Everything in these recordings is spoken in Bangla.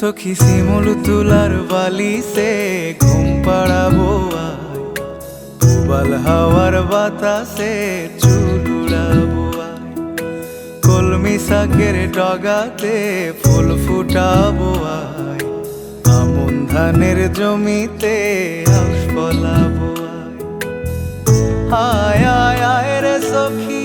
सखी सिमुल तुलार बाली से घुम पड़ाबो आय, उबाल हवार बातासे चुल उड़ाबो आय, कलमी शाकेर डगाते फुल फुटाबो आय, आमन धानेर जमीते आउश फलाबो आय। आय आय रे सखी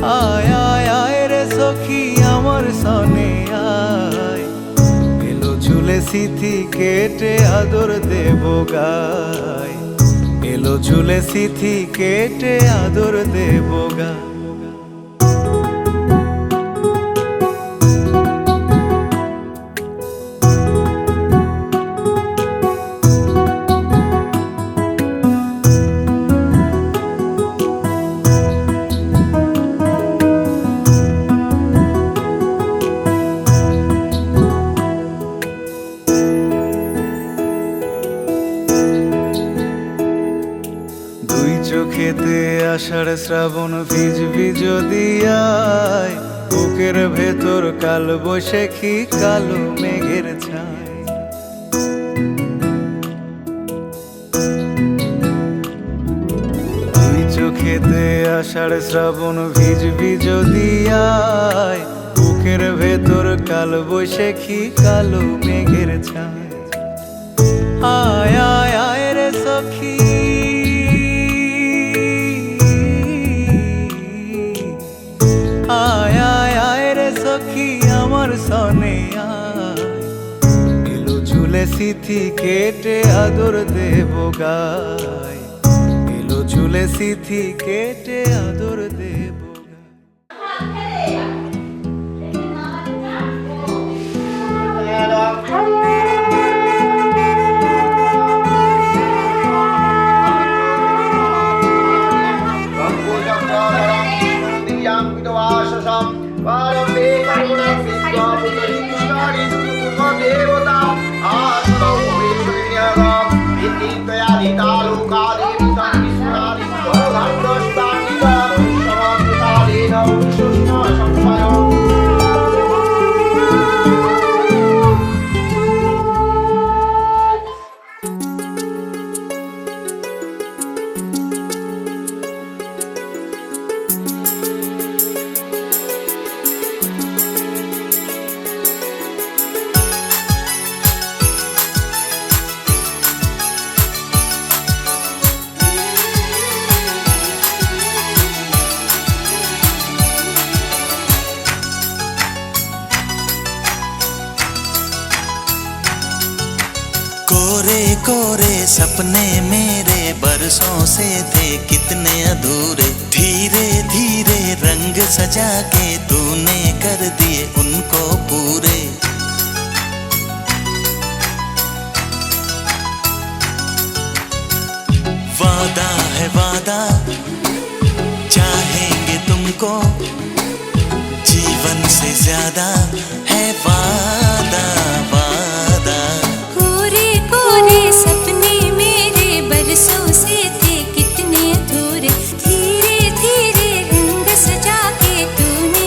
आय आय आय रे सखी आमार सने आय, एलो चुले सिथि केटे आदर देबो गाय, एलो चुले सिथि केटे आदर देबो गाय। চোখেতে আষাঢ় শ্রাবণ ভিজবি যদি আয়, বুকের ভেতর কাল বৈশাখী কালো মেঘের ছায়। দুই চোখেতে আষাঢ় শ্রাবণ ভিজবি যদি আয়, বুকের ভেতর কাল বৈশাখী কালো মেঘের ছায়। আয় আয় আয় রে সখী आय आय आय रे सखी आमार सने आय, एलो चुले सिथि केटे आदर देबो गाय, एलो चुले सिथि केटे आदर देबो। कोरे कोरे सपने मेरे बरसों से थे कितने अधूरे, धीरे धीरे रंग सजा के तूने कर दिए उनको पूरे। वादा है वादा चाहेंगे तुमको, जीवन से ज्यादा है वादा वादा। कोरे कोरे सपने मेरे बरसों से थे कितने अधूरे, धीरे धीरे रंग सजा के तूने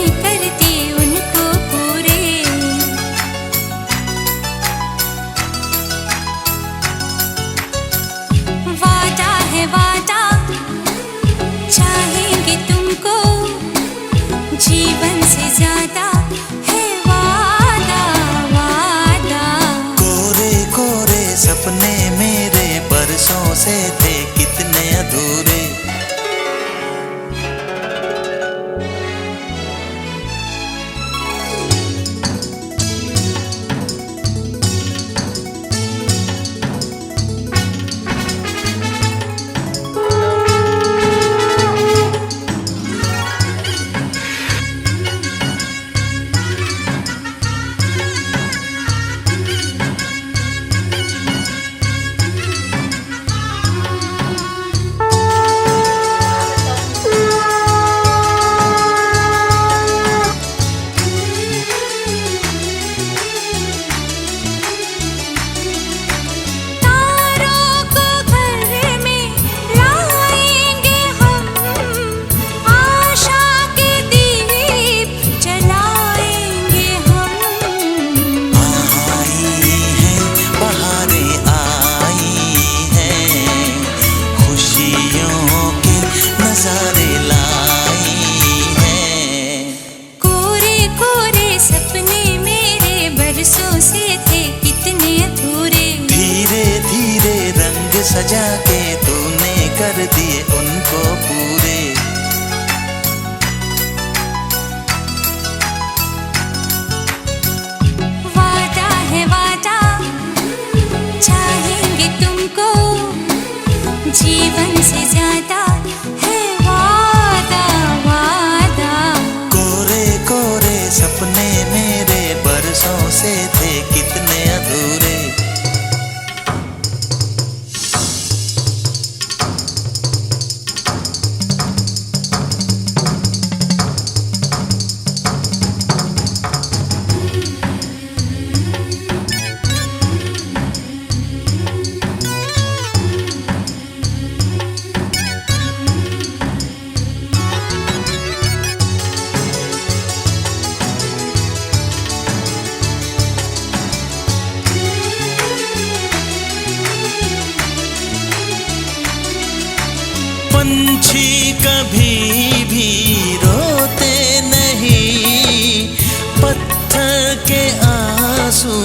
के आंसू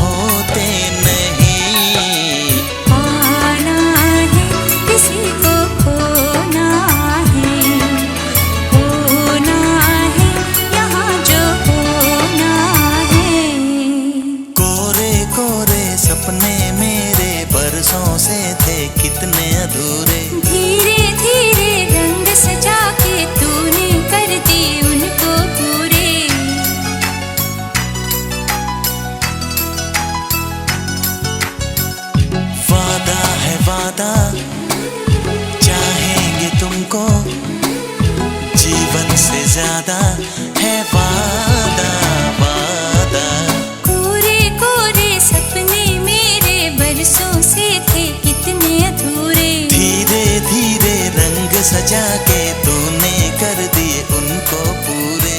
होते नहीं। आना है किसी को खोना है, होना है यहाँ जो होना है। कोरे कोरे सपने मेरे बरसों से थे कितने अधूरे। धीरे धीरे रंग सजा के तूने कर दी उनको पूरे। वादा है वादा, चाहेंगे तुमको, जीवन से ज्यादा है वादा वादा। कोरे कोरे सपने मेरे बरसों से थे कितने अधूरे। धीरे धीरे रंग सजा के तूने कर दिए उनको पूरे।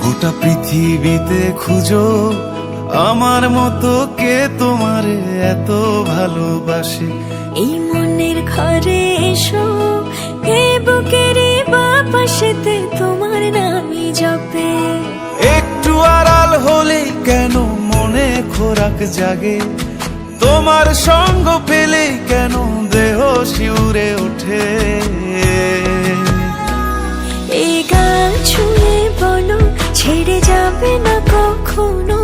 গোটা পৃথিবীতে খুঁজো আমার মতো কে তোমারে এত ভালোবাসে। এই মনের ঘরে এসো, এ বুকের বাপাশেতে তোমার নামই জপে। একটু আড়াল হলে কেন মনে খোরাক জাগে, তোমার সঙ্গ পেলে কেন দেহ শিউরে ওঠে। এই গান ছুঁয়ে বলো ছেড়ে যাবে না কখনো,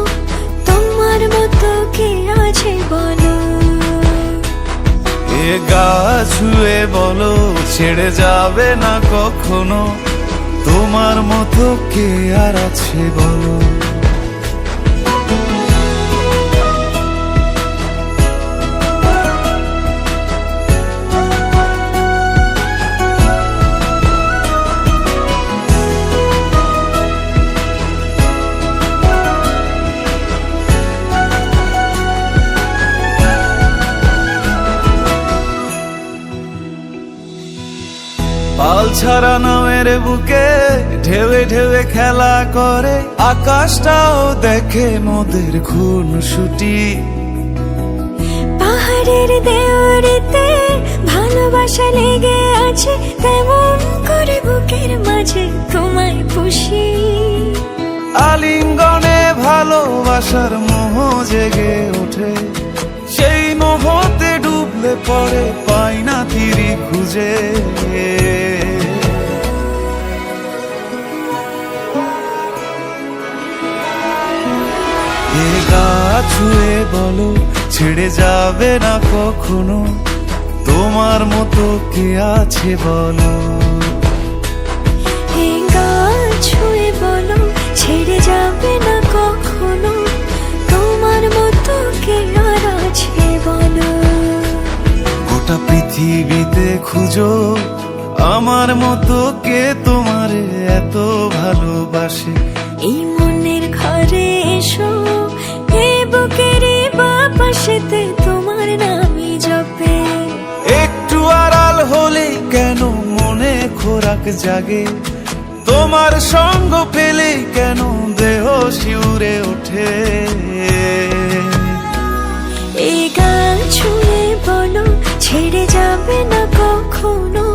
তোমার মতো কে আছে বলো। এ গা ছুঁয়ে বলো ছেড়ে যাবে না কখনো, তোমার মতো কে আর আছে বলো। পাল ছাড়া নামের বুকে ঢেউে ঢেউে খেলা করে, আকাশটাও দেখে মোদের খুনসুটি। পাহাড়ের দেওয়ারিতে ভালোবাসা লেগে আছে, তেমন করে বুকের মাঝে তোমায় পুষি। আলিঙ্গনে ভালোবাসার মোহ জেগে ওঠে, সেই মোহতে ডুবলে পড়ে পাই না তীরি খুঁজে। এ গা ছুঁয়ে বলো ছেড়ে যাবে না কখনো, তোমার মতো কে আছে বলো। এই গান ছুঁয়ে বলো ছেড়ে যাবে না কখনো, তোমার মতো কে আর আছে বলো। গোটা পৃথিবীতে খুঁজো আমার মতো কে তোমারে এত ভালোবাসে। এই মনের ঘরে এসো, এ বুকের বাপাশেতে তোমার নামই জপে। একটু আড়াল হলে কেন মনে খোরাক জাগে, তোমার সঙ্গ পেলে কেন দেহ শিউরে ওঠে। এই গান ছুঁয়ে বলো ছেড়ে যাবে না কখনো,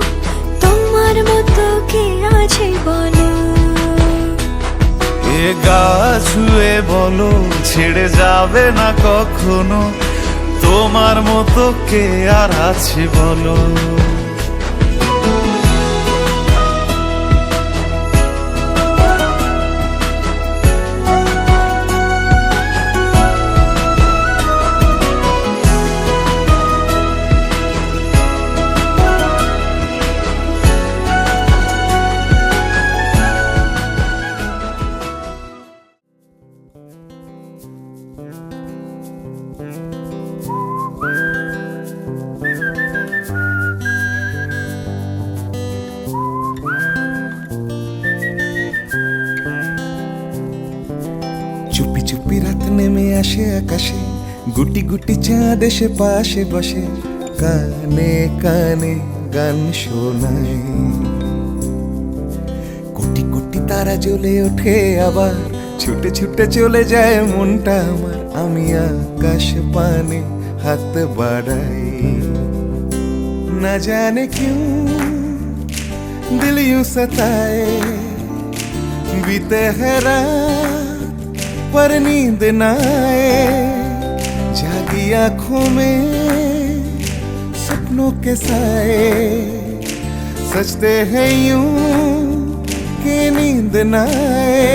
তোমার মতো কে আছে বলো। এ গা ছুঁয়ে বলো ছেড়ে যাবে না কখনো, তোমার মতো কে আর আছে বলো। চুপি চুপি রাত নেমে আসে আকাশে, গুটি গুটি চাঁদ এসে পাশে বসে, কানে কানে গান শোনায়। কোটি কোটি তারা জ্বলে ওঠে আবার ছুটে ছুটে চলে যায় মনটা আমার, আমি আকাশ পানে হাত বাড়াই। না জানে क्यों दिल यूं सताए, बीते है रात पर नींद न आए, जागी आंखों में सपनों के साए, सजते हैं यूं कि नींद न आए।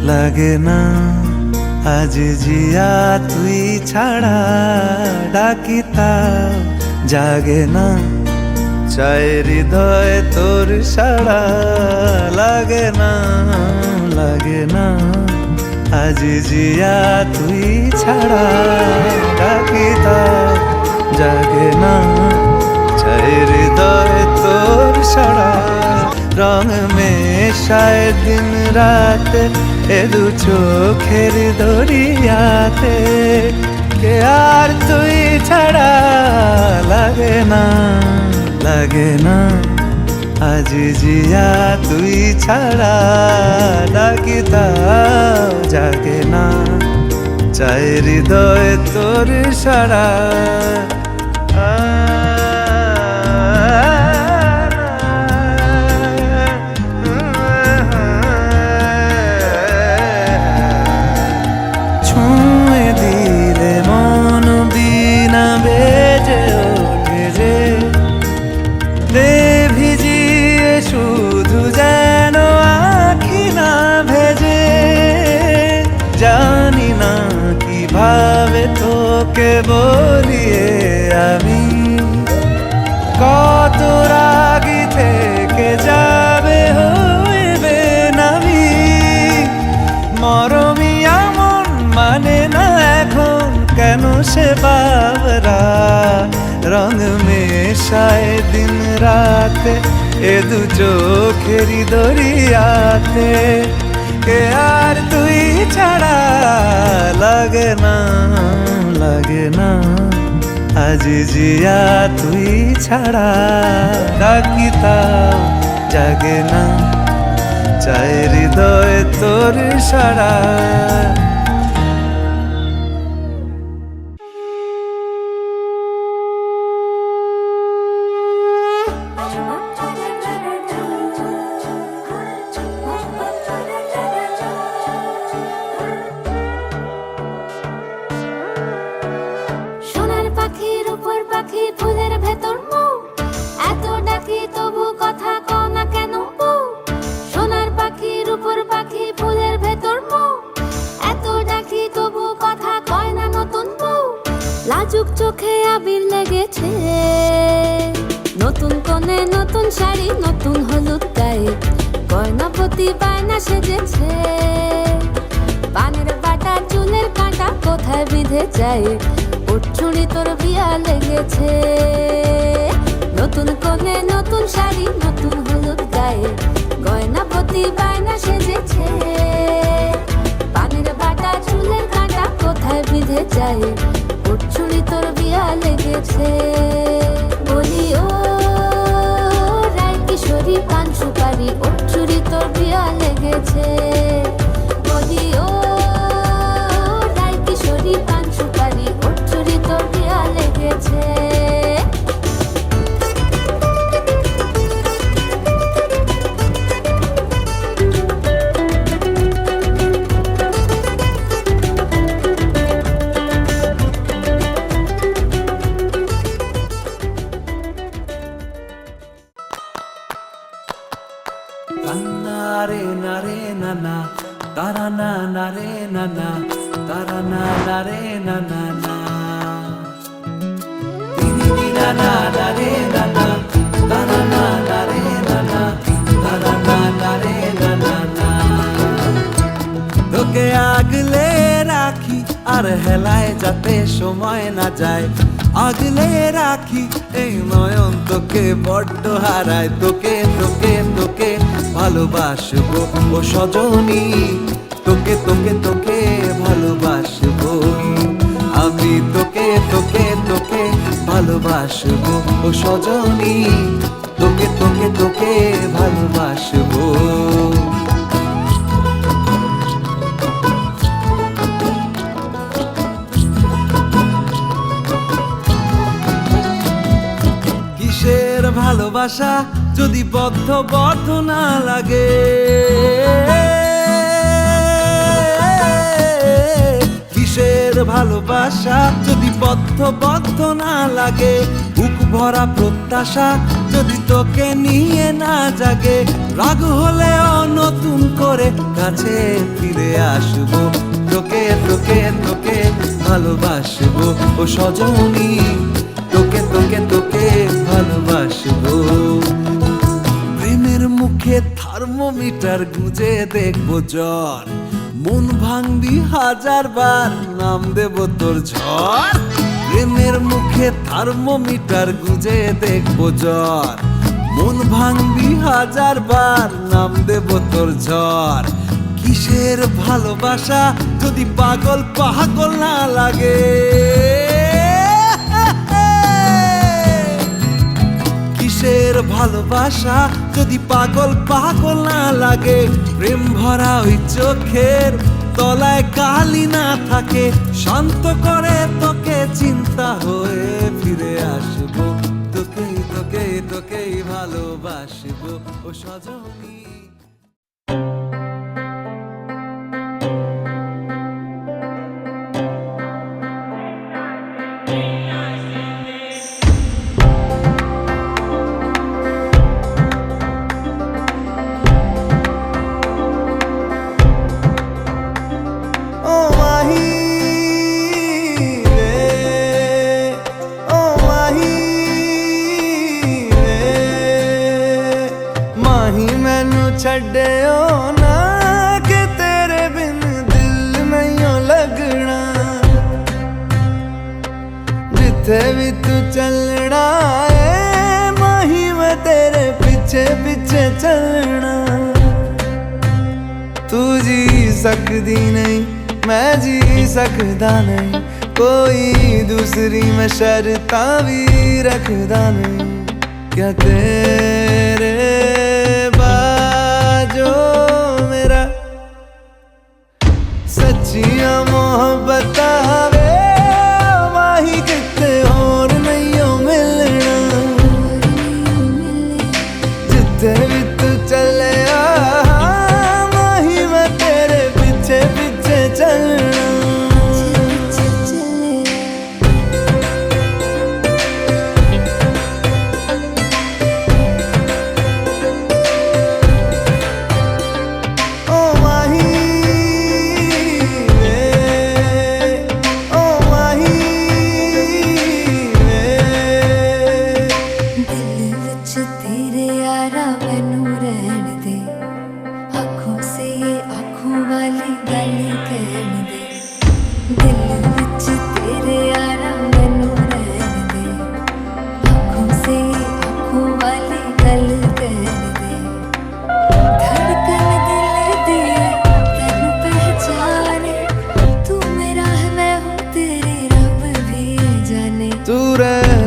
লাগে না আজ জিয়া তুই ছাড়া, ডাকি তাও জাগে না, চায় হৃদয় তোর সাড়া। লাগে না আজ জিয়া তুই ছাড়া, ডাকি তাও জাগে না, চায় হৃদয় তোর সাড়া। রং মেশায় দিন রাত এ দু চোখের দরিয়াতে, কে আর তুই ছাড়া। লাগে না আজ জিয়া তুই ছাড়া, ডাকি তাও জাগে না, চায় হৃদয় তোর সাড়া। তোকে বলিয়ে আমি কত রাগি থেকে যাবে হইবে নামি, মরমি এমন মানে না এখন কেন সে বাবরা। রং মেশায় দিন রাতে এ দু চোখেরই দরিয়াতে, কে আর তুই ছাড়া। লাগে না আজ জিয়া তুই ছাড়া, ডাকি তাও জাগে না, চায় হৃদয় তোর সাড়া। ফুলের ভেতর মৌ, এত ডাকি তবু কথা কও না কেন বউ। সোনার পাখির উপর পাখি ফুলের ভেতর মৌ, এত ডাকি তবু কথা কয় না নতুন বউ। লাজুক চোখে আবির লেগেছে, নতুন কোণে নতুন শাড়ি নতুন হলুদ গায়ে, গয়নাপতি বায়না সেজেছে। পানের বাটা চুলের কাঁটা কোথায় বিঁধে যায়, উঠছুড়ি তোর বিয়া লেগেছে। নতুন কোণে নতুন শাড়ি নতুন হলুদ গায়ে, গয়নাপতি বায়না সেজেছে। পানের বাটা চুলের কাঁটা কোথায় বিঁধে যায়, উঠছুড়ি তোর বিয়া লেগেছে। বলি ও রায় কিশোরী পান সুপারি, উঠছুড়ি তোর বিয়া লেগেছে। বলি ও রায় কিশোরী পান সুপারি, উঠছুড়ি তোর বিয়া লেগেছে। তান্না রে না রে না না, তারা না না রে না না, তারা না না রে না না না, দিদি দিনা না না রে না না, তারা না না রে না না, তারা না না রে না না না। তোকে আগলে রাখি আর হেলায় যাতে সময় না যায়, আগলে রাখি এই নয়ন তোকে বড্ড হারায়। তোকে তোকে তোকে ভালোবাসবো ও সজনী, তোকে তোকে তোকে ভালোবাসবো আমি, তোকে তোকে তোকে ভালোবাসবো ও সজনী, তোকে তোকে তোকে ভালোবাসবো। কিসের ভালোবাসা যদি বদ্ধ বদ্ধ না লাগে, কিসের ভালোবাসা যদি বদ্ধ বদ্ধ না লাগে, বুক ভরা প্রত্যাশা যদি তোকে নিয়ে না জাগে, রাগ হলেও নতুন করে কাছে ফিরে আসবো, তোকে তোকে তোকে ভালোবাসবো ও সজনী, তোকে তোকে তোকে ভালোবাসবো। প্রেমের মুখে থার্মোমিটার গুঁজে দেখবো জ্বর, মন ভাঙবি হাজার বার নাম দেব তোর ঝড়। প্রেমের মুখে থার্মোমিটার গুঁজে দেখবো জ্বর, মন ভাঙবি হাজার বার নাম দেব তোর ঝড়। কিসের ভালোবাসা যদি পাগল পাগল না লাগে, কিসের ভালোবাসা যদি পাগল পাগল না লাগে, প্রেম ভরা ওই চোখের তলায় কালি না থাকে, শান্ত করে তোকে চিন্তা হয়ে ফিরে আসবো, তোকে তোকে তোকেই ভালোবাসবো ও সজনী। ਛੱਡਿਓ ਨਾ ਕਿ ਤੇਰੇ ਬਿਨ ਦਿਲ ਨਹੀਂ ਲੱਗਣਾ, ਜਿੱਥੇ ਵੀ ਤੂੰ ਚੱਲਣਾ ਏ ਮਾਹੀ ਮੈਂ ਤੇਰੇ ਪਿੱਛੇ ਪਿੱਛੇ ਚੱਲਣਾ। ਤੂੰ ਜੀ ਸਕਦੀ ਨਹੀਂ ਮੈਂ ਜੀ ਸਕਦਾ ਨਹੀਂ, ਕੋਈ ਦੂਸਰੀ ਮੈਂ ਸ਼ਰਤਾਂ ਵੀ ਰੱਖਦਾ ਨਹੀਂ, क्या तेरे जो मेरा सच्चियां मोहब्बत वे माही किते और नहीं मिलना, जिथे भी तू चले माही मैं तेरे पीछे पीछे चलना।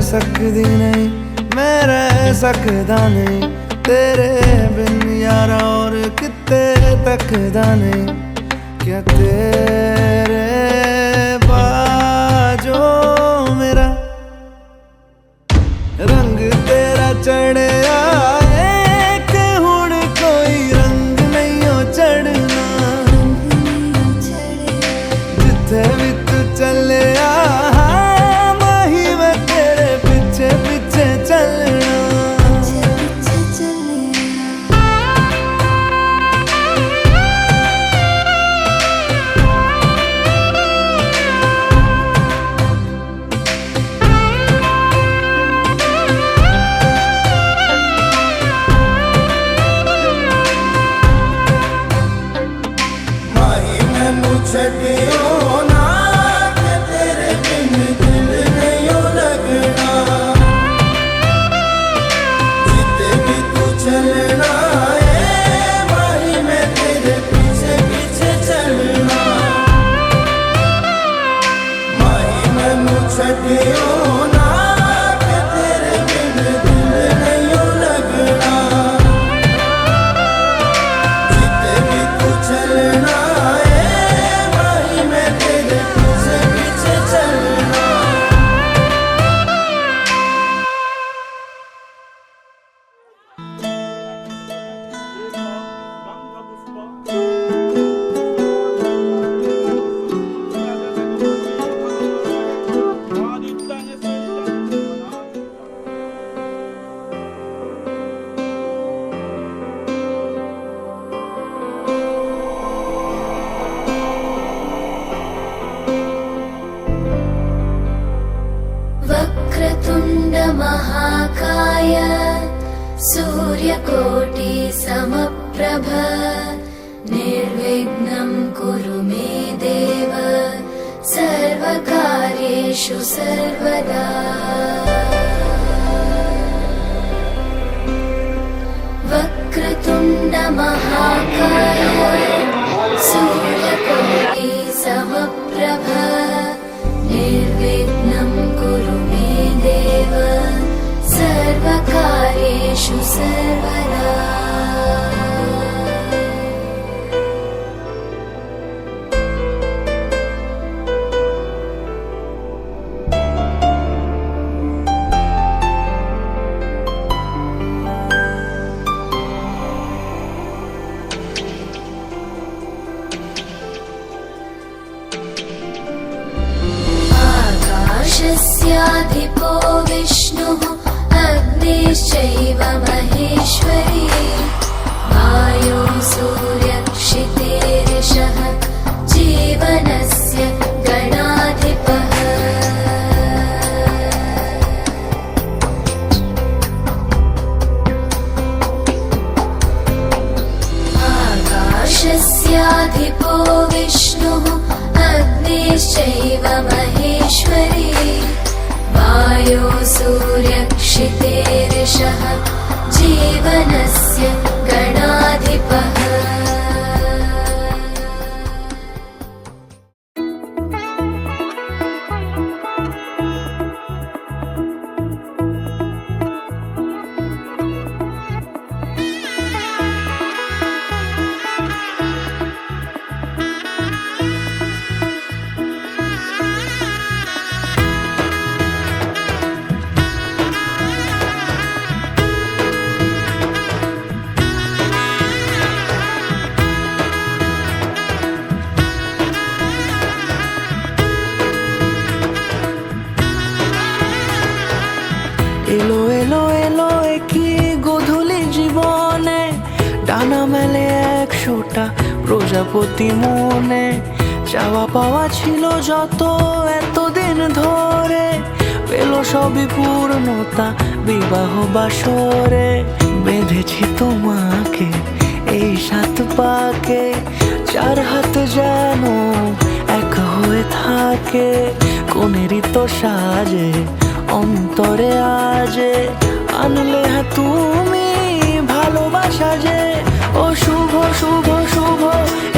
सकदी नहीं मैं रह सकदा नहीं, तेरे बिन यारा और किते तकदा नहीं, क्या तेरे बाजो मेरा रंग तेरा चढ़िया कि हुण कोई रंग नहीं हो चढ़ना, जिथे भी तू चले पीछे चलना। सूर्यकोटि समप्रभ निर्विघ्नं कुरु मे देव सर्वकार्येषु सर्वदा वक्रतुण्ड महाकाय सूर्यकोटि समप्रभ निर्विघ्नं कुरु मे देव सर्वकार्येषु सर्वदा आकाशस्याधिपो विष्णुः अग्निश्चैव महेश्वरी वायुः सूर्यक्षितेरिषः जीवनस्य गणाधिपः आकाशस्याधिपो विष्णुः अग्निश्चैव महेश्वरी वायुः सूर्यक्षितेरिषः जीवनस्य गणाधिपः এলো এলো এলো একই গধূলি জীবনে ডানা মেলে 100টা প্রজাপতি মনে চাওয়া পাওয়া ছিল যত এতদিন ধরে পেল সবই পূর্ণতা বিবাহ বাসরে বেঁধেছি তোমাকে এই 7 পাকে 4 হাত যেন এক হয়ে থাকে কোনেরই তো সাজে অন্তরে আজে আনলে হ্যাঁ তুমি ভালোবাসা যে ও শুভ শুভ শুভ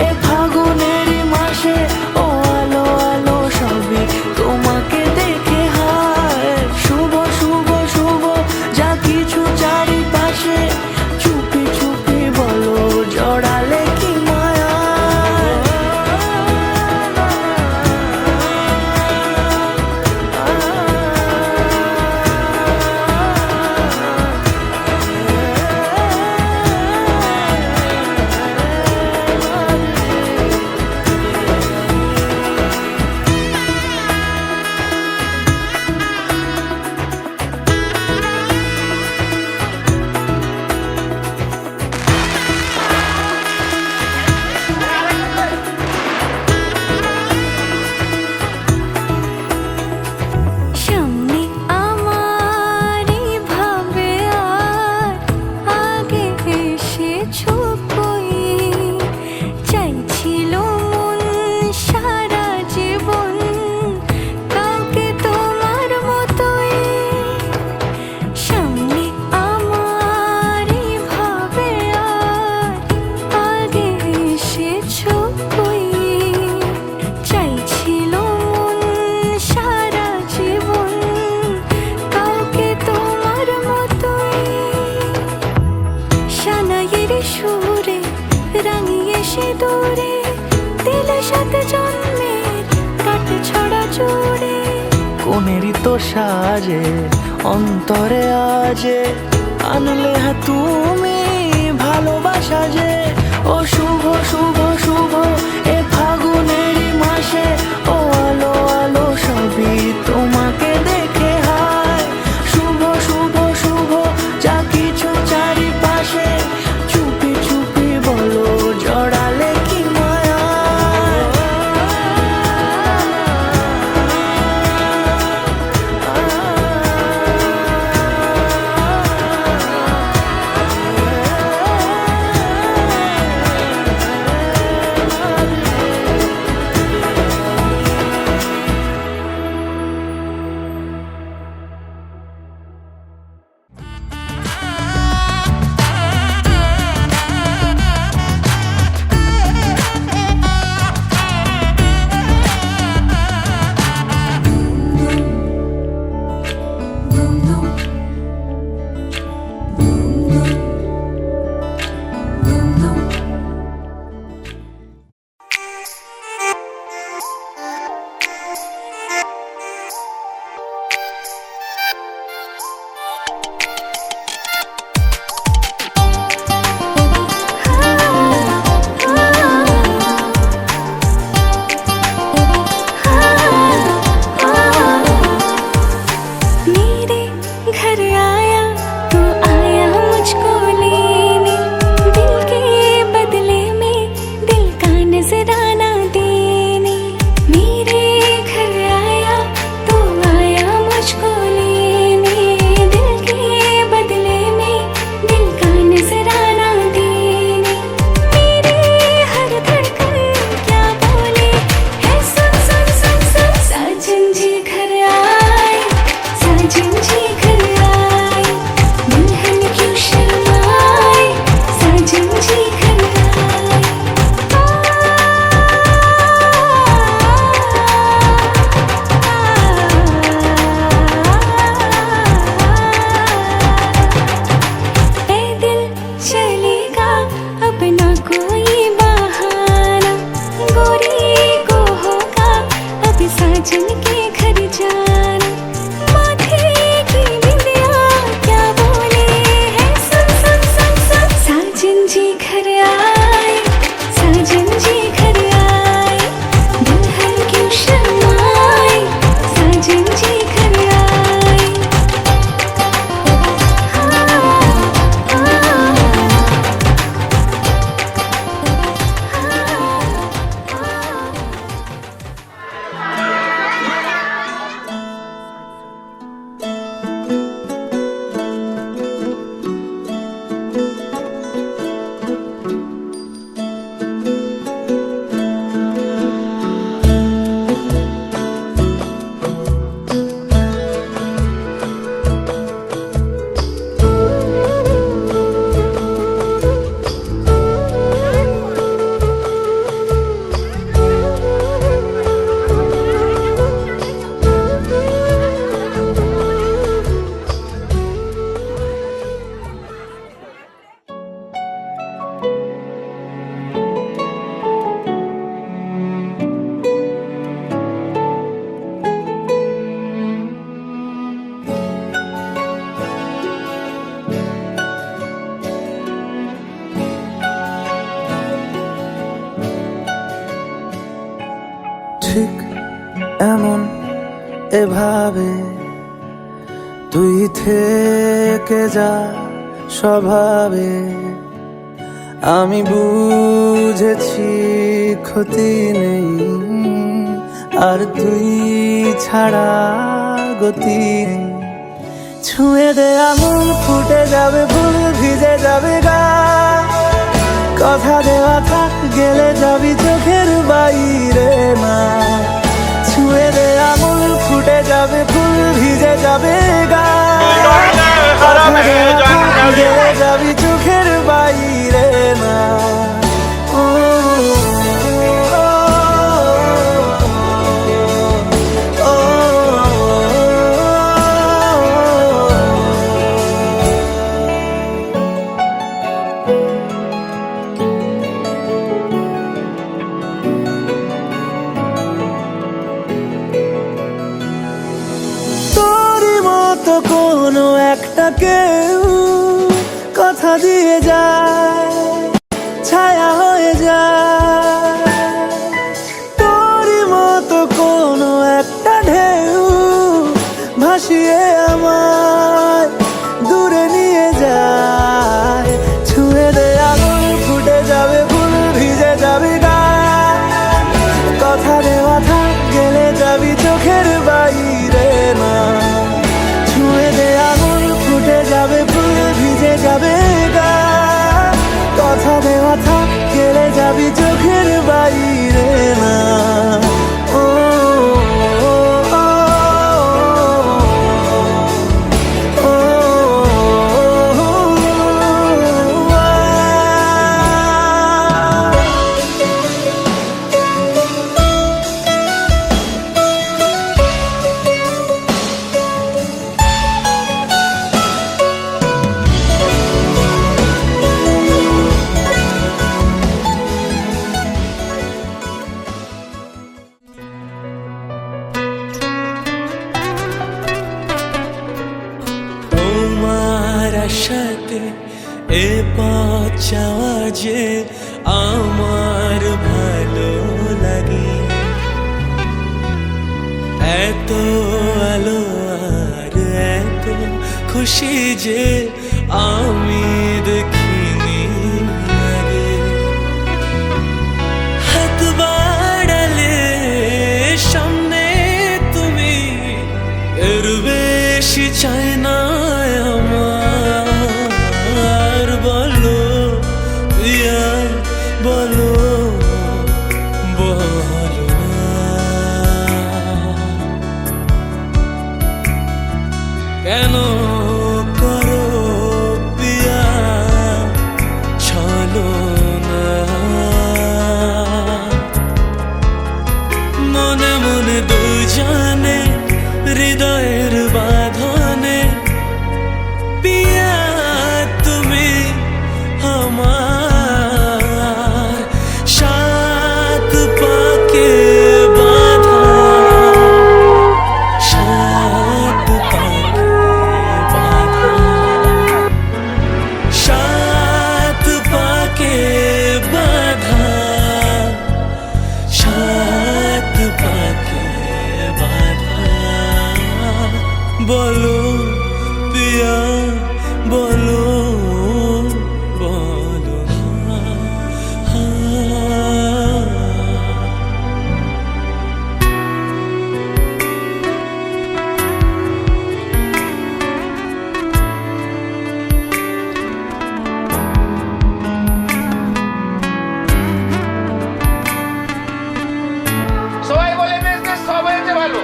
এ ফাগুনেরই মাসে ও আলো আলো সবই তোমাকে দেখে হায় শুভ শুভ শুভ যা কিছু চারিপাশে চুপি চুপি বলো জড়ালে কি মায়া দূরে দিলে 7 জন্মের কাট ছড়া জুড়ে কোনেরই তো সাজে অন্তরে আজে আনলে হ্যাঁ তুমি ভালোবাসা যে ও শুভ শুভ শুভ এ ফাগুনেরই মাসে ও আলো আলো সবই তোমাকে দেখে হায় শুভ শুভ শুভ যা কিছু চারিপাশে চুপি চুপি বলো জড়ালে কি মায়া এমন এভাবে তুই থেকে যা স্বভাবে। আমি বুঝেছি ক্ষতি নেই আর তুই ছাড়া গতি নেই। ছুঁয়ে দে আঙুল ফুটে যাবে ফুল ভিজে যাবে গা। কথা দেওয়া থাক গেলে যাবি চোখের বাইরে না। ছুঁয়ে দে আঙুল ফুটে যাবে ফুল ভিজে যাবে গা। কথা দেওয়া থাক গেলে যাবি চোখের বাইরে না। ও, ও, ও, তোরই মতো কোনো একটা কেউ কথা দিয়ে যায় ছায়া হয়ে যায়। তোরই মতো কোনো একটা ঢেউ ভাসিয়ে আমায় দূরে নিয়ে যায়। ছুঁয়ে দে আঙুল ফুটে যাবে ফুল ভিজে যাবে গা। কথা দেওয়া থাক গেলে যাবি চোখের বাইরে না। ছুঁয়ে দে আঙুল ফুটে যাবে ফুল ভিজে যাবে গা। কথা দেওয়া থাক গেলে যাবি চোখের বাইরে না। ও, ও, ও, ও, ও, তোমার আশাতে এ পথ যাওয়া যে আমার ভালো লাগে। এত আলো আর এত খুশি যে আমি দেখিনি আগে। হাত বাড়ালে সামনে তুমি, এর বেশি চাই না আমার। বলো প্রিয়া বলো, বলো না কেন করো প্রিয়া ছলো না। মনে মনে দুজনে হৃদয়ের বাঁধনে পিয়া তুমি আমার। সাত পাকে বাঁধা, সাত পাকে বাঁধা, সাত পাকে বাঁধা, সাত পাকে বাঁধা। বলো পিয়া বলো, বলো না। সবাই বলে বেশ সব হয়েছে ভালো,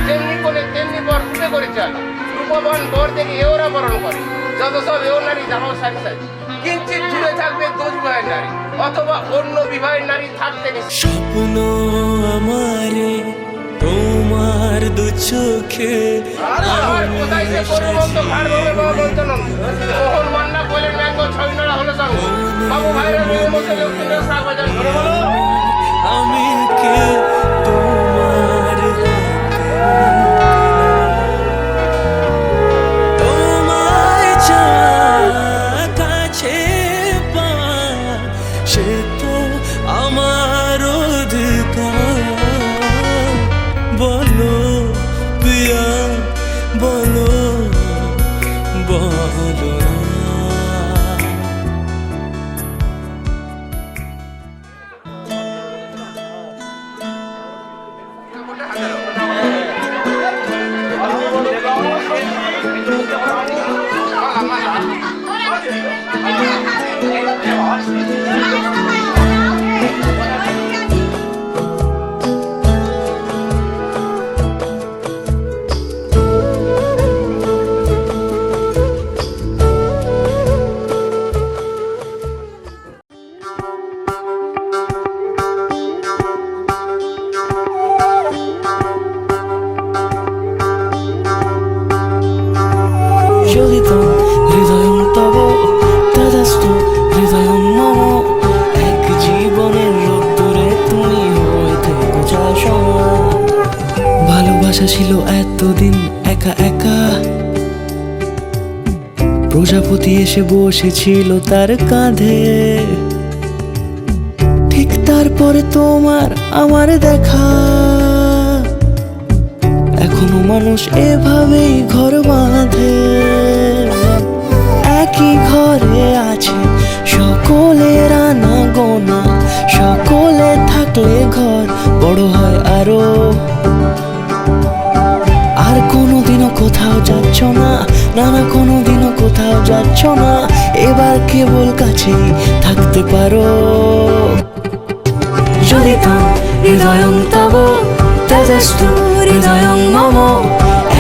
যেমনি করে তেমনি বর ফুটে করে চাল। রূপবান বর দেখে এওরা বরণ করে, যত সব এও নারী জামাও সারি সারি। কিঞ্চিত জুড়ে থাকবে দোষ বিবাহের নারী, অথবা অন্য বিবাহের নারী থাকতে নিষেধ। স্বপ্ন আমারে তোমার দু চোখে কোথায় সে করবন্ত খাড় হবে বাবন্তনন। মোহন মান্না কইলেন ম্যাঙ্গ ছয়নড়া হলো সঙ্গ। বাবু ভাইরা রয়ে বসে লক্ষ্মীদের শাক বাজার ধরে বলো। আমি কে তোমার তোমায় চাওয়া কাছে পাওয়া, সে তো আমার অধিকার। বল Joditam hridayam tavo tadastu hridayam mamo এক জীবনের রোদ্দুরে তুমি হয়ে থেকো চাষমা ভালোবাসা ছিল এতদিন একা একা প্রজাপতি এসে বসেছিল তার কাঁধে ঠিক তারপরে তোমার আমার দেখা এখনো মানুষ এভাবেই ঘর বাঁধে একই ঘরে আছে সকলের আনা গোনা সকলে থাকলে ঘর বড় হয় আরো আর কোনোদিনও কোথাও যাচ্ছ না না না কোনোদিনও কোথাও যাচ্ছ না এবার কেবল কাছেই থাকতে পারো যদি তো হৃদয়ং তব তেজস্তু হৃদয়ং মম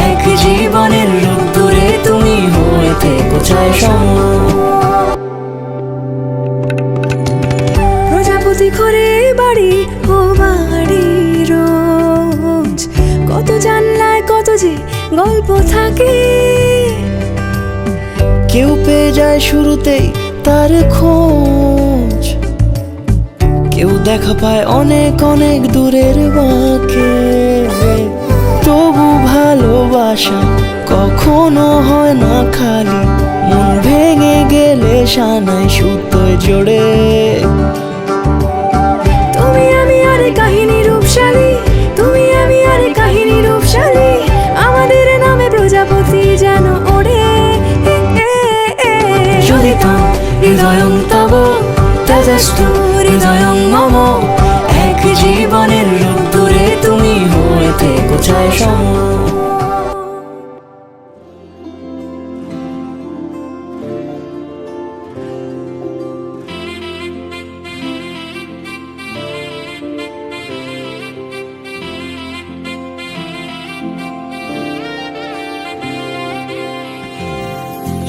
এক জীবনের রোদ্দুরে তুমি হয়ে থেকো ছায়াসম প্রজাপতি ঘরে বাড়ি ও বাড়ি রোজ কত জানলায় কত যে গল্প থাকে কেউ পেয়ে যায় শুরুতেই তার খোঁজ কেউ দেখা পায় অনেক অনেক দূরের বাঁকে তবু ভালোবাসা কখনো হয় না খালি মন ভেঙে গেলে সানাই সুতোয় জোড়ে তুমি আমি আরে কাহিনী রূপশালী তুমি আমি আরে কাহিনী রূপশালী আমাদের নামে প্রজাপতি যেন ওড়ে যদি তো হৃদয়ং তব তেজস্তু হৃদয়ং মম এক জীবনের রোদ্দুরে তুমি হয়ে থেকো ছায়াসম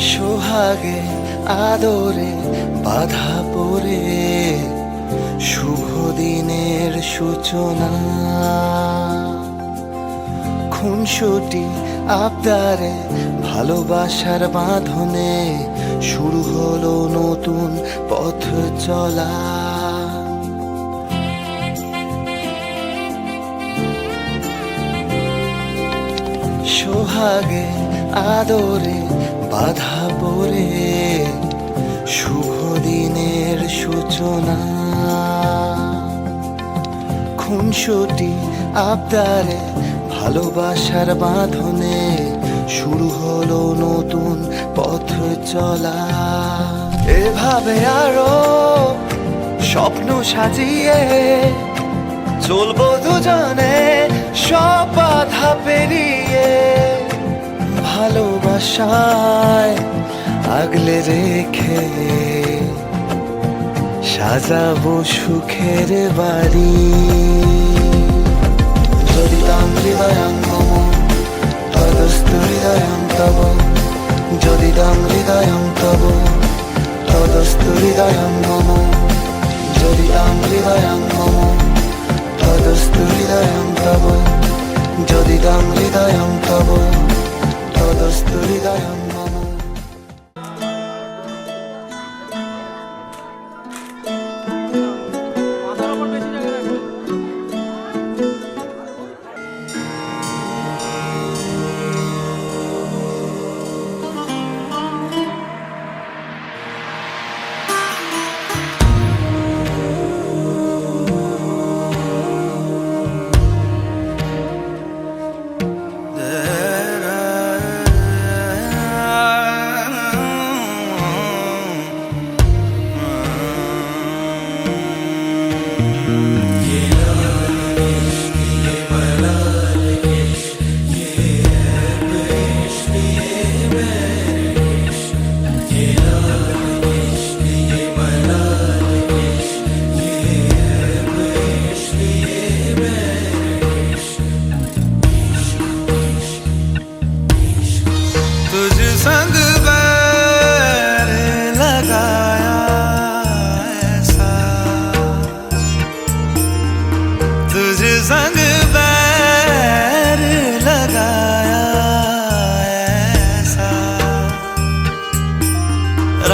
সোহাগে আদরে বাধা পড়ে শুভ দিনের সূচনা খুনসুটি আবদারে ভালোবাসার বাঁধনে শুরু হলো নতুন পথ চলা সোহাগে আদরে বাধা পড়ে শুভ দিনের সূচনা খুনসুটি আবদারে ভালোবাসার বাঁধনে শুরু হলো নতুন পথ চলা এভাবে আরো স্বপ্ন সাজিয়ে চলবো দুজনে সব বাধা পেরিয়ে ভালোবাসায় আগলে রেখে সাজাবো সুখের বাড়ি যদি তাম হৃদয়ং মম তদস্তু হৃদয়ং তব যদি তাম হৃদয়ং তব তদস্তু হৃদয়ং মম যদি তাম হৃদয়ং মম তদস্তু হৃদয়ং তব যদি তাম হৃদয়ং তব তদস্তু হৃদয়ং মম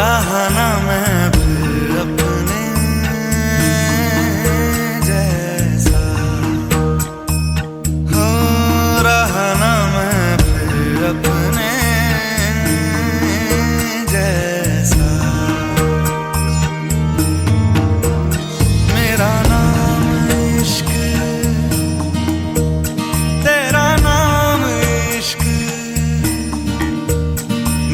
रहा ना मैं फिर अपने जैसा, हो रहा ना मैं फिर अपने जैसा। मेरा नाम इश्क, तेरा नाम इश्क,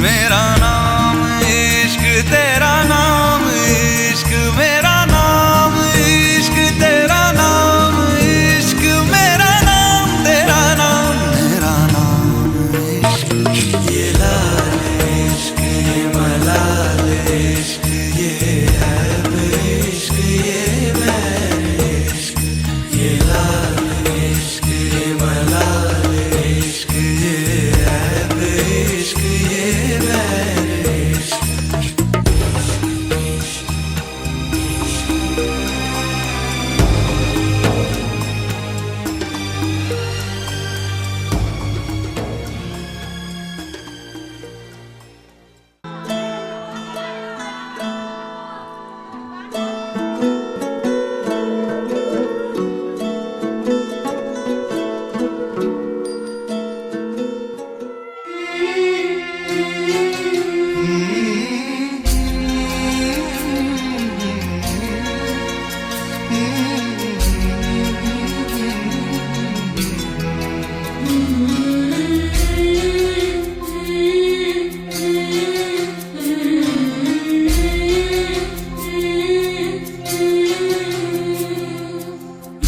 मेरा नाम इश्क, तेरा नाम इश्क, मेरा नाम इश्क, तेरा नाम इश्क, मेरा नाम तेरा नाम, मेरा नाम इश्क। ये लाल इश्क, ये मलाल इश्क, ये ऐब इश्क, ये बैर इश्क। ये लाल इश्क, ये मलाल इश्क, ये ऐब इश्क, ये बैर इश्क।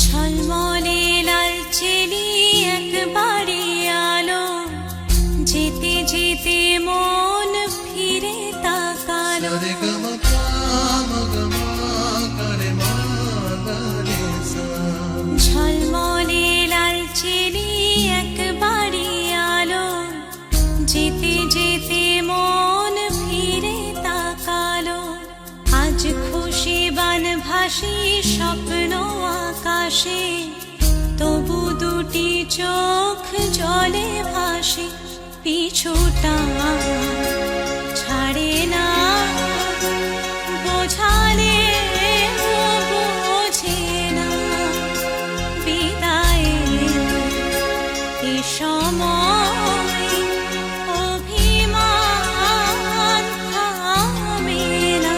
ঝলমলে লাল চেলি একবারে আলো, যেতে যেতে মন ফিরে তাকালো। ঝলমলে লাল চেলি একবারে আলো, যেতে যেতে মন ফিরে তাকালো। আজ খুশি বান ভাসি স্বপ্ন আকাশে, তবু দুটি চোখ জলে ভাসে। পিছুটা ছাড়ে না, বোঝালে বোঝে না। বিদায়ের এ সময় অভিমান থামে না।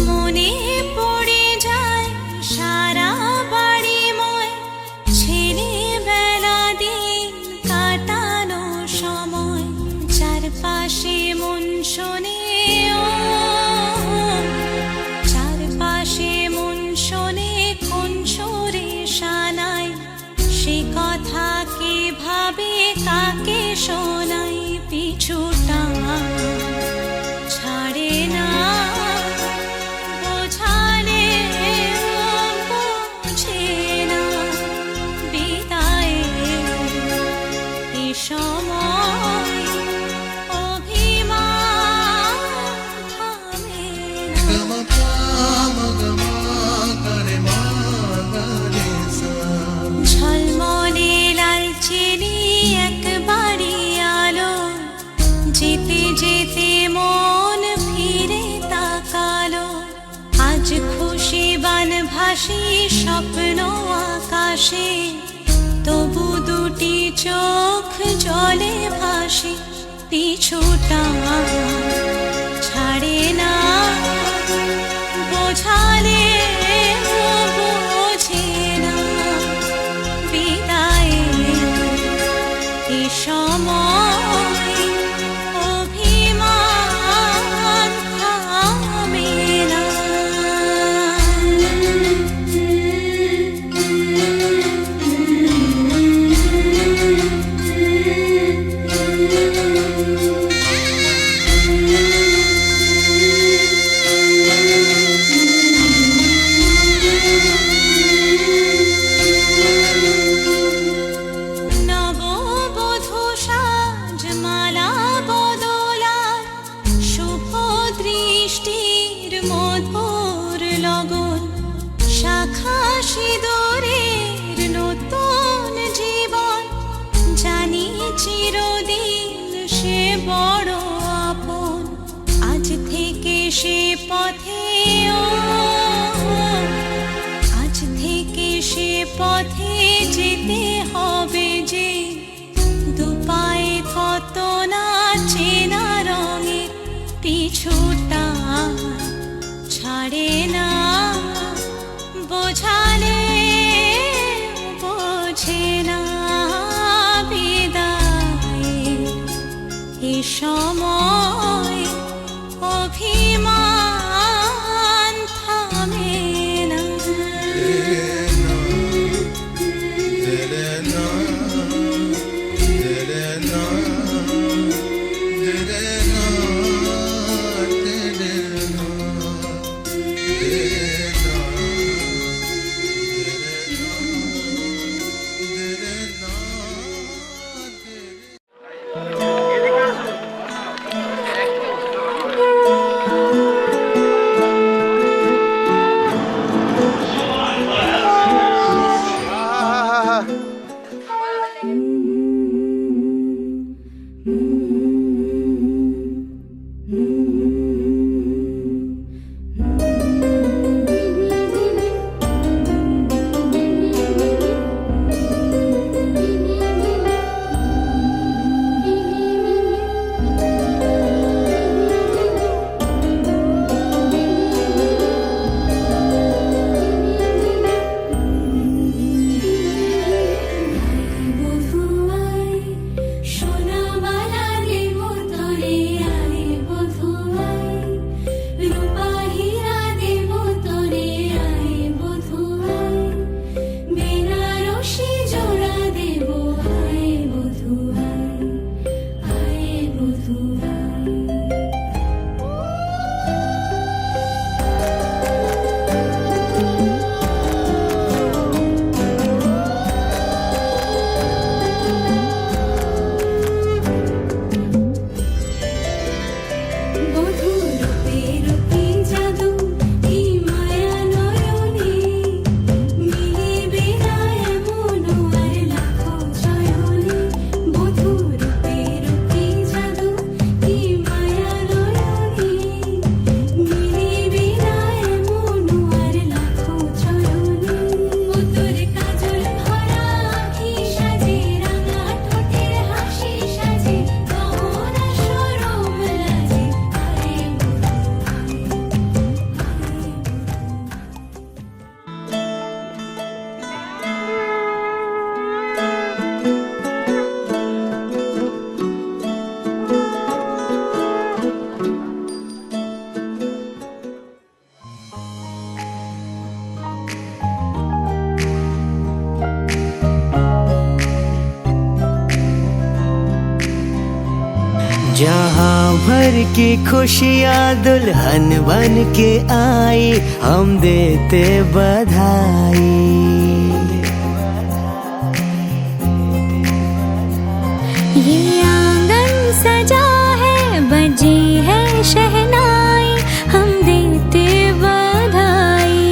মনে পড়ে যায় সারা বাড়িময় ছেলেবেলা দিন কাটানো সময়। চারপাশে মন শোনে ও, চারপাশে মন শোনে কোন সুরে শানায়। সে কথা কে ভাবে কাকে শোনাই। পিছুটা ছাড়ে না, বোঝালে বোঝে না। বিদায়ের এ সময় অভিমান থামে না। ঝলমলে লাল চেলি একবারে আলো, যেতে যেতে মন ফিরে তাকালো। আজ খুশি বান ভাসি স্বপ্ন আকাশে, তবু দুটি চোখ জলে ভাসে। পিছুটা ছাড়ে না, বোঝালে বোঝে না। বিদায়ের এ সময় অভিমান থামে না। বড় আপন, আজ থেকে সে পথে আজ থেকে সে পথে যেতে হবে যে, দুপায়ে কত না চেনা রঙে পিছুটা ছাড়ে না, বোঝালে বোঝে না বিদায়ের এ সময় অভিমান থামে না। जहाँ भर की खुशियाँ दुल्हन बन के आई, हम देते बधाई। ये आंगन सजा है, बजी है शहनाई, हम देते बधाई।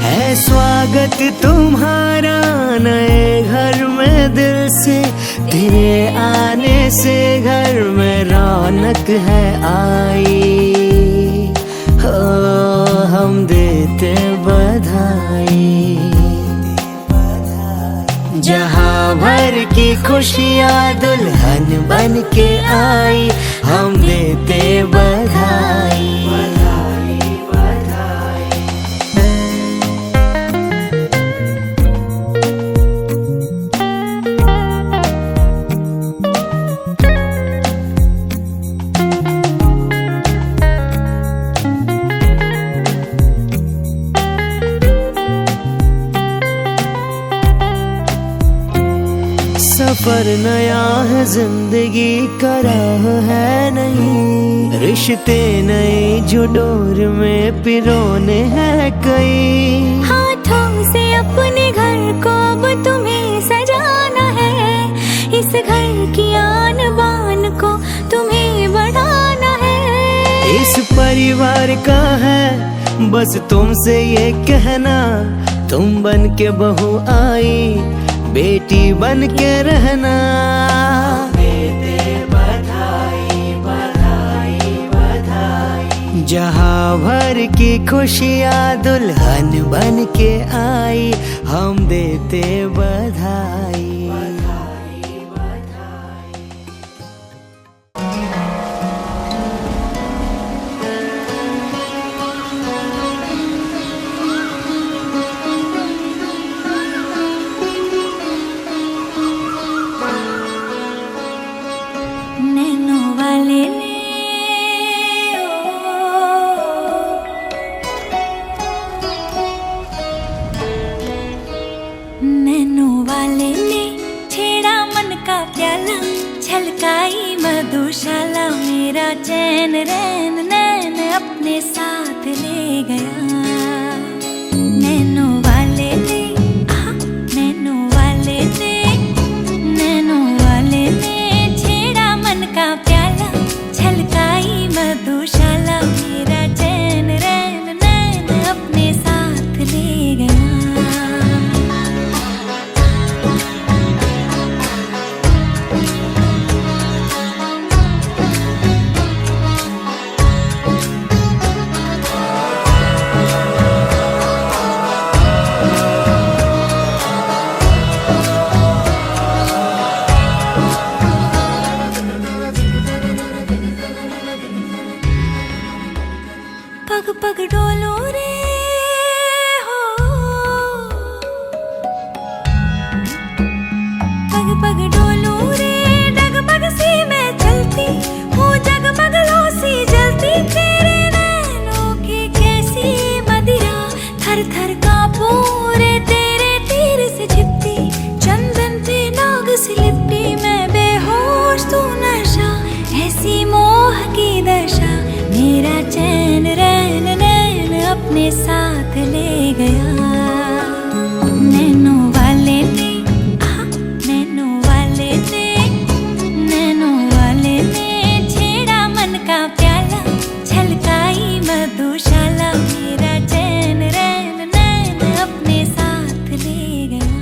है स्वागत तुम्हारा नए घर में दिल से, तेरे आने से घर में रौनक है आई। हो हम देते बधाई। जहाँ भर की खुशियाँ दुल्हन बन के आई, हम देते बधाई। सफर नया है, जिंदगी का राह है नहीं, रिश्ते नए जो डोर में पिरोने हैं कई। हाथों से अपने घर को अब तुम्हें सजाना है, इस घर की आन बान को तुम्हें बढ़ाना है। इस परिवार का है बस तुमसे ये कहना, तुम बन के बहू आई, बेटी बन के रहना। बधाई बधाई बधाई। जहाँ भर की खुशियाँ दुल्हन बन के आई, हम देते बधाई। नैनो वाले ने नैनो वाले ने छेड़ा मन का प्याला, छलकाई मधुशाला मेरा चैन रैन नैन अपने साथ ले गया। नैनो वाले ने नैनो वाले ने नैनो वाले ने छेड़ा मन का प्याला, छलकाई मधुशाला मेरा चैन रैन नैन अपने साथ ले गया। पग पग डोलो रे हो, पग पग डोलो रे, डगमग सी मैं चलती हूँ, जगमग लो सी जलती तेरे नैनों की कैसी मदिरा, थर थर कांपू रे तेरे तीर से छिपती, चंदन पे नाग सी लिपटी मैं बेहोश तू नशा, ऐसी मोह की दशा मेरा चैन रैन नैन अपने साथ ले गया। नैनो वाले ने नैनो वाले ने नैनो वाले ने छेड़ा मन का प्याला, छलकाई मधुशाला मेरा चैन रैन नैन अपने साथ ले गया।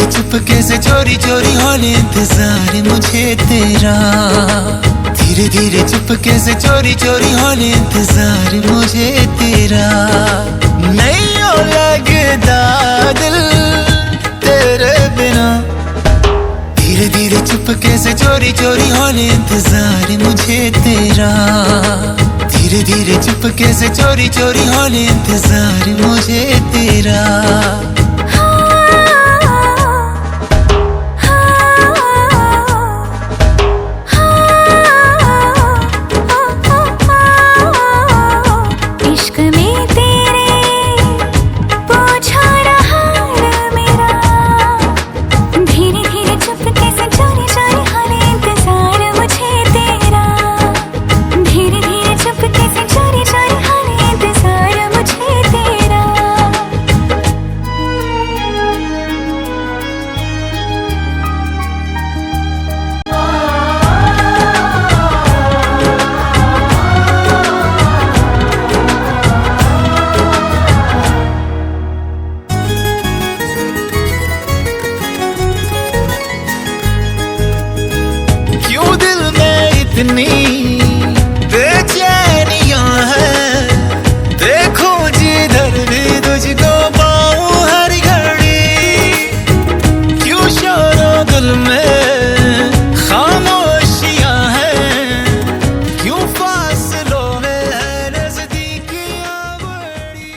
चुपके से चोरी चोरी होने इंतजार मुझे तेरा, धीरे धीरे चुपके से चोरी चोरी होने इंतजार मुझे तेरा। नहीं हो लगता दिल तेरे बिना, धीरे धीरे चुपके से चोरी चोरी होने इंतजार मुझे तेरा, धीरे धीरे चुपके से चोरी चोरी होने इंतजार मुझे तेरा। इश्क में तेरे पूछा रहा मेरा, धीरे धीरे चुपके से चोरी चोरी होने इंतजार मुझे तेरा, धीरे धीरे चुपके से चोरी चोरी होने इंतजार मुझे तेरा। क्यों दिल में इतनी बेचैनियां हैं, देखो जिधर भी तुझको पाऊं हर घड़ी। क्यों शोरो दिल में खामोशियां हैं, क्यों फासलों में है नजदीकियां बड़ी।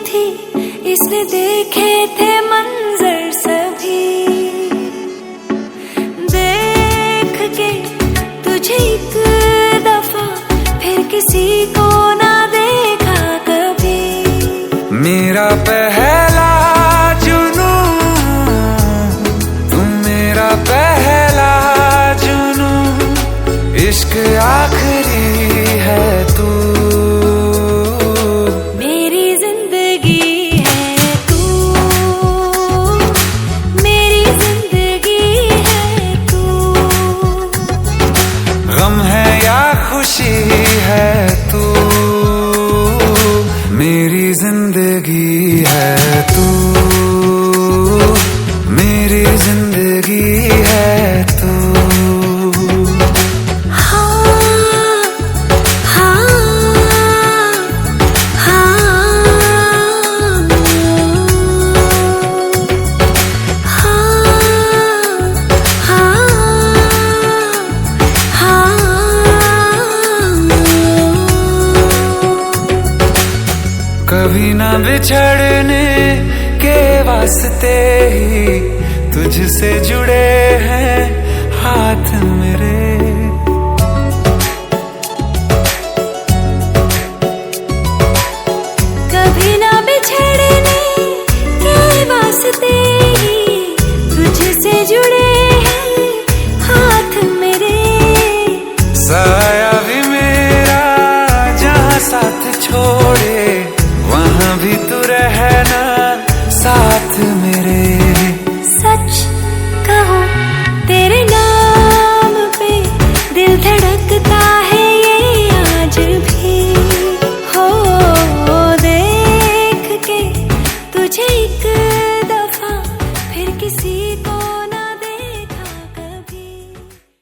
थी, इसने देखे थे मंजर सभी, देख के तुझे एक दफा फिर किसी को ना देखा कभी। मेरा पहला जुनू तुम, मेरा पहला जुनू, इश्क आखिरी है तू। गम है या खुशी है तू, मेरी जिंदगी है तू, मेरी जिंदगी है तू। कभी ना बिछड़ने के वास्ते ही तुझसे जुड़े हैं हाथ मेरे।